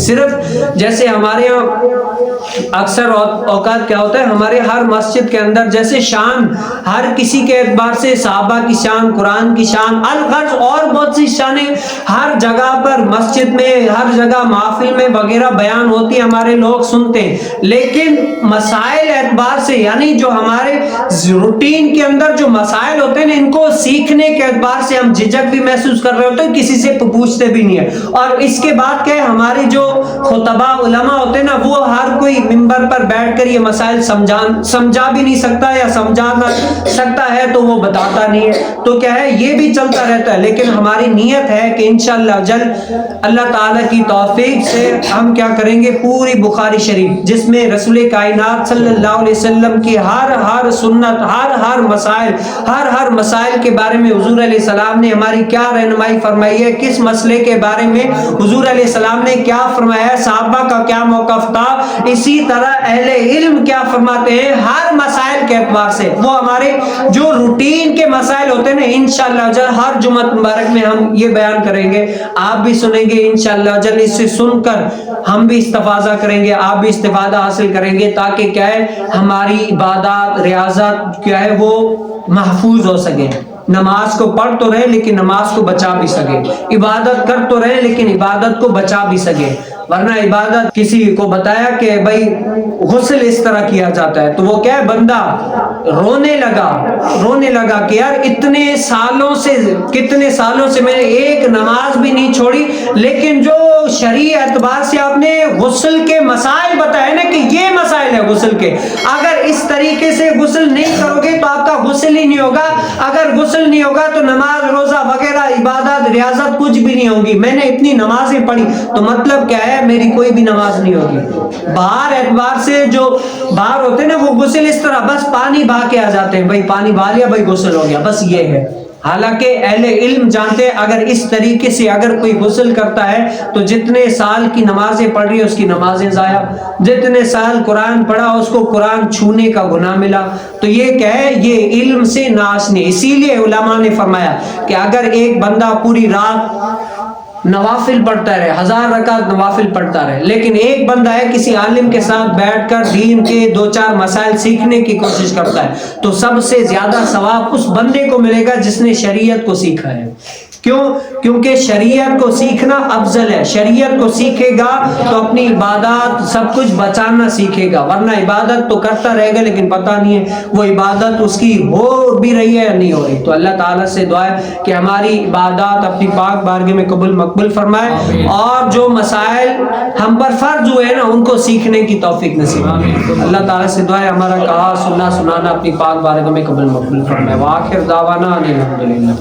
صرف جیسے ہمارے یہاں اکثر اوقات کیا ہوتا ہے، ہمارے ہر مسجد کے اندر جیسے شان ہر کسی کے اعتبار سے صحابہ کی شان، قرآن کی شان، الغرض اور بہت سی شانیں ہر جگہ پر مسجد میں، ہر جگہ محفل میں وغیرہ بیان ہوتی ہیں، ہمارے لوگ سنتے ہیں، لیکن مسائل اعتبار سے یعنی جو ہمارے روٹین کے اندر جو مسائل ہوتے ہیں ان کو سیکھنے کے اعتبار سے ہم جھجک بھی محسوس کر رہے ہوتے ہیں، کسی سے پوچھتے بھی نہیں ہیں۔ اور اس کے بعد کہ ہمارے جو خطبہ علماء ہوتے ہیں نا، وہ ہر کوئی ممبر پر بیٹھ کر یہ مسائل سمجھا بھی نہیں سکتا، یا سمجھا سکتا ہے تو وہ بتاتا نہیں ہے، تو کیا ہے یہ بھی چلتا رہتا ہے۔ لیکن ہماری نیت ہے کہ انشاءاللہ جل اللہ تعالیٰ کی توفیق سے ہم کیا کریں گے، پوری بخاری شریف جس میں رسول کائنات صلی اللہ علیہ وسلم کی ہر سنت، ہر مسائل کے بارے میں حضور علیہ السلام نے ہماری کیا رہنمائی فرمائی ہے، کس مسئلے کے بارے میں حضور علیہ السلام نے کیا فرمایا ہے، صحابہ کا کیا موقف تھا، اسی طرح اہل علم کیا فرماتے ہیں ہر مسائل کے اعتبار سے، وہ ہمارے جو روٹین کے مسائل ہوتے ہیں نا، انشاءاللہ جل ہر جمعہ مبارک میں ہم یہ بیان کریں گے، آپ بھی سنیں گے انشاءاللہ جل، اس سے سن کر ہم بھی استفادہ کریں گے، آپ بھی استفادہ حاصل کریں گے، تاکہ کیا ہے ہماری عبادات، ریاضت کیا ہے وہ محفوظ ہو سکے۔ نماز کو پڑھ تو رہے لیکن نماز کو بچا بھی سکے، عبادت کر تو رہے لیکن عبادت کو بچا بھی سکے، ورنہ عبادت کسی کو بتایا کہ بھائی غسل اس طرح کیا جاتا ہے تو وہ کیا ہے بندہ رونے لگا کہ یار کتنے سالوں سے میں نے ایک نماز بھی نہیں چھوڑی، لیکن جو شرعی اعتبار سے آپ نے غسل کے مسائل بتائے نا کہ یہ مسائل ہے غسل کے، اگر اس طریقے سے غسل نہیں کرو گے تو آپ کا غسل ہی نہیں ہوگا، اگر غسل نہیں ہوگا تو نماز، روزہ وغیرہ عبادت، ریاضت کچھ بھی نہیں ہوگی۔ میں نے اتنی نمازیں پڑھی تو مطلب کیا ہے میری کوئی بھی نماز نہیں ہوگی۔ باہر اعتبار سے جو باہر ہوتے ہیں نا وہ غسل اس طرح بس پانی بہا کے آ جاتے ہیں، بھائی پانی بہا لیا بھائی غسل ہو گیا، بس یہ ہے۔ حالانکہ اہل علم جانتے ہیں اگر اس طریقے سے اگر کوئی غسل کرتا ہے تو جتنے سال کی نمازیں پڑھ رہی ہے اس کی نمازیں ضائع، جتنے سال قرآن پڑھا اس کو قرآن چھونے کا گناہ ملا۔ تو یہ کیا ہے، یہ علم سے ناشنی۔ اسی لیے علماء نے فرمایا کہ اگر ایک بندہ پوری رات نوافل پڑھتا رہے، 1000 رکعت نوافل پڑھتا رہے، لیکن ایک بندہ ہے کسی عالم کے ساتھ بیٹھ کر دین کے 2-4 مسائل سیکھنے کی کوشش کرتا ہے تو سب سے زیادہ ثواب اس بندے کو ملے گا جس نے شریعت کو سیکھا ہے۔ کیوں؟ کیونکہ شریعت کو سیکھنا افضل ہے، شریعت کو سیکھے گا تو اپنی عبادات سب کچھ بچانا سیکھے گا، ورنہ عبادت تو کرتا رہے گا لیکن پتہ نہیں ہے وہ عبادت اس کی ہو بھی رہی ہے یا نہیں ہو رہی۔ تو اللہ تعالیٰ سے دعا ہے کہ ہماری عبادات اپنی پاک بارگاہ میں قبول مقبول فرمائے، اور جو مسائل ہم پر فرض ہوئے ہیں نا ان کو سیکھنے کی توفیق نصیب۔ اللہ تعالیٰ سے دعا ہے ہمارا کہا سننا اپنی پاک بارگاہ میں قبول مقبول فرمائے۔ وآخر دعوانا الحمدللہ۔